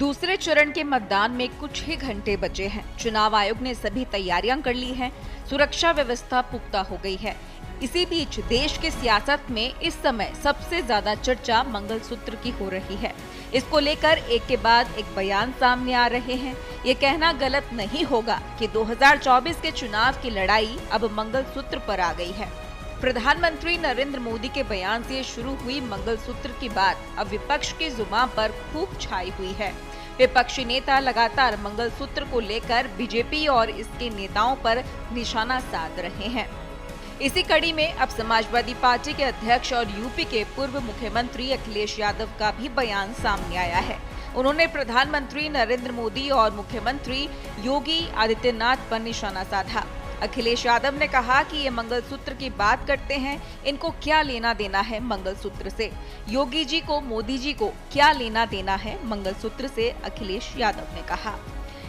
दूसरे चरण के मतदान में कुछ ही घंटे बचे हैं। चुनाव आयोग ने सभी तैयारियां कर ली हैं। सुरक्षा व्यवस्था पुख्ता हो गई है। इसी बीच देश की सियासत में इस समय सबसे ज्यादा चर्चा मंगलसूत्र की हो रही है। इसको लेकर एक के बाद एक बयान सामने आ रहे हैं। ये कहना गलत नहीं होगा कि 2024 के चुनाव की लड़ाई अब मंगलसूत्र पर आ गई है। प्रधानमंत्री नरेंद्र मोदी के बयान से शुरू हुई मंगलसूत्र की बात अब विपक्ष की जुबान पर खूब छाई हुई है। विपक्षी नेता लगातार मंगलसूत्र को लेकर बीजेपी और इसके नेताओं पर निशाना साध रहे हैं। इसी कड़ी में अब समाजवादी पार्टी के अध्यक्ष और यूपी के पूर्व मुख्यमंत्री अखिलेश यादव का भी बयान सामने आया है। उन्होंने प्रधानमंत्री नरेंद्र मोदी और मुख्यमंत्री योगी आदित्यनाथ पर निशाना साधा। अखिलेश यादव ने कहा कि ये मंगलसूत्र की बात करते हैं, इनको क्या लेना देना है मंगलसूत्र से। योगी जी को, मोदी जी को क्या लेना देना है मंगलसूत्र से, अखिलेश यादव ने कहा।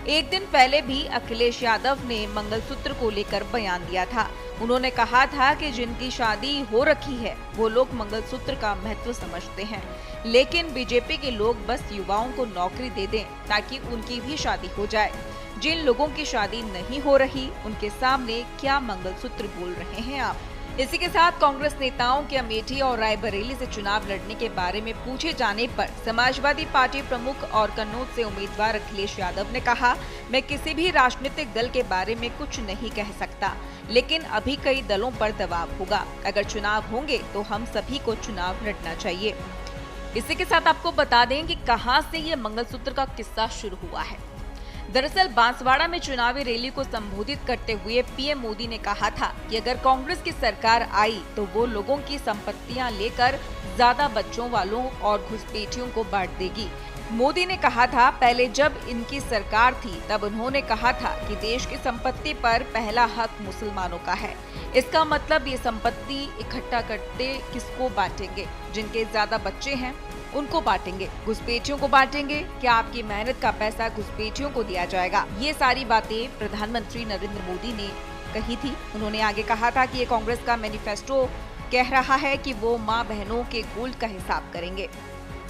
एक दिन पहले भी अखिलेश यादव ने मंगलसूत्र को लेकर बयान दिया था। उन्होंने कहा था कि जिनकी शादी हो रखी है वो लोग मंगलसूत्र का महत्व समझते हैं, लेकिन बीजेपी के लोग बस युवाओं को नौकरी दे दें ताकि उनकी भी शादी हो जाए। जिन लोगों की शादी नहीं हो रही उनके सामने क्या मंगलसूत्र बोल रहे हैं आप। इसी के साथ कांग्रेस नेताओं के अमेठी और रायबरेली से चुनाव लड़ने के बारे में पूछे जाने पर समाजवादी पार्टी प्रमुख और कन्नौज से उम्मीदवार अखिलेश यादव ने कहा, मैं किसी भी राजनीतिक दल के बारे में कुछ नहीं कह सकता, लेकिन अभी कई दलों पर दबाव होगा। अगर चुनाव होंगे तो हम सभी को चुनाव लड़ना चाहिए। इसी के साथ आपको बता दें कि कहां से ये मंगलसूत्र का किस्सा शुरू हुआ है। दरअसल बांसवाड़ा में चुनावी रैली को संबोधित करते हुए पीएम मोदी ने कहा था कि अगर कांग्रेस की सरकार आई तो वो लोगों की संपत्तियां लेकर ज्यादा बच्चों वालों और घुसपैठियों को बांट देगी। मोदी ने कहा था, पहले जब इनकी सरकार थी तब उन्होंने कहा था कि देश की संपत्ति पर पहला हक मुसलमानों का है। इसका मतलब ये संपत्ति इकट्ठा करते किसको बांटेंगे? जिनके ज्यादा बच्चे हैं उनको बांटेंगे, घुसपैठियों को बांटेंगे। क्या आपकी मेहनत का पैसा घुसपैठियों को दिया जाएगा? ये सारी बातें प्रधानमंत्री नरेंद्र मोदी ने कही थी। उन्होंने आगे कहा था कि ये कांग्रेस का मैनिफेस्टो कह रहा है कि वो माँ बहनों के गोल्ड का हिसाब करेंगे।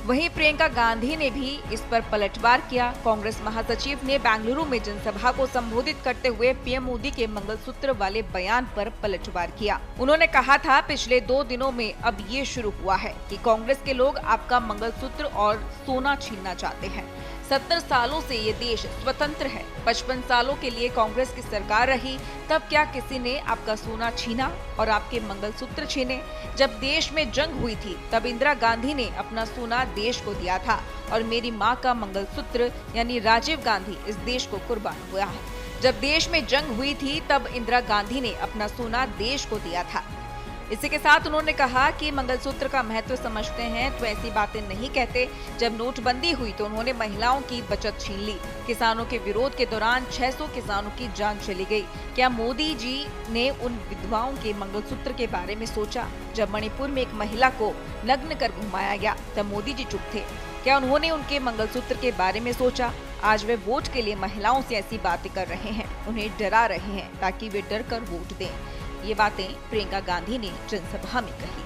वहीं प्रियंका गांधी ने भी इस पर पलटवार किया। कांग्रेस महासचिव ने बेंगलुरु में जनसभा को संबोधित करते हुए पीएम मोदी के मंगलसूत्र वाले बयान पर पलटवार किया। उन्होंने कहा था, पिछले 2 दिनों में अब ये शुरू हुआ है कि कांग्रेस के लोग आपका मंगलसूत्र और सोना छीनना चाहते हैं। 70 सालों से ये देश स्वतंत्र है। 55 सालों के लिए कांग्रेस की सरकार रही, तब क्या किसी ने आपका सोना छीना और आपके मंगलसूत्र छीने? जब देश में जंग हुई थी तब इंदिरा गांधी ने अपना सोना देश को दिया था और मेरी माँ का मंगलसूत्र यानी राजीव गांधी इस देश को कुर्बान हुआ है। जब देश में जंग हुई थी तब इंदिरा गांधी ने अपना सोना देश को दिया था। इसी के साथ उन्होंने कहा कि मंगलसूत्र का महत्व समझते हैं तो ऐसी बातें नहीं कहते। जब नोटबंदी हुई तो उन्होंने महिलाओं की बचत छीन ली। किसानों के विरोध के दौरान 600 किसानों की जान चली गई। क्या मोदी जी ने उन विधवाओं के मंगलसूत्र के बारे में सोचा? जब मणिपुर में एक महिला को नग्न कर घुमाया गया तब मोदी जी चुप थे। क्या उन्होंने उनके मंगलसूत्र के बारे में सोचा? आज वे वोट के लिए महिलाओं से ऐसी बातें कर रहे हैं, उन्हें डरा रहे हैं ताकि वे डर कर वोट दें। ये बातें प्रियंका गांधी ने जनसभा में कही।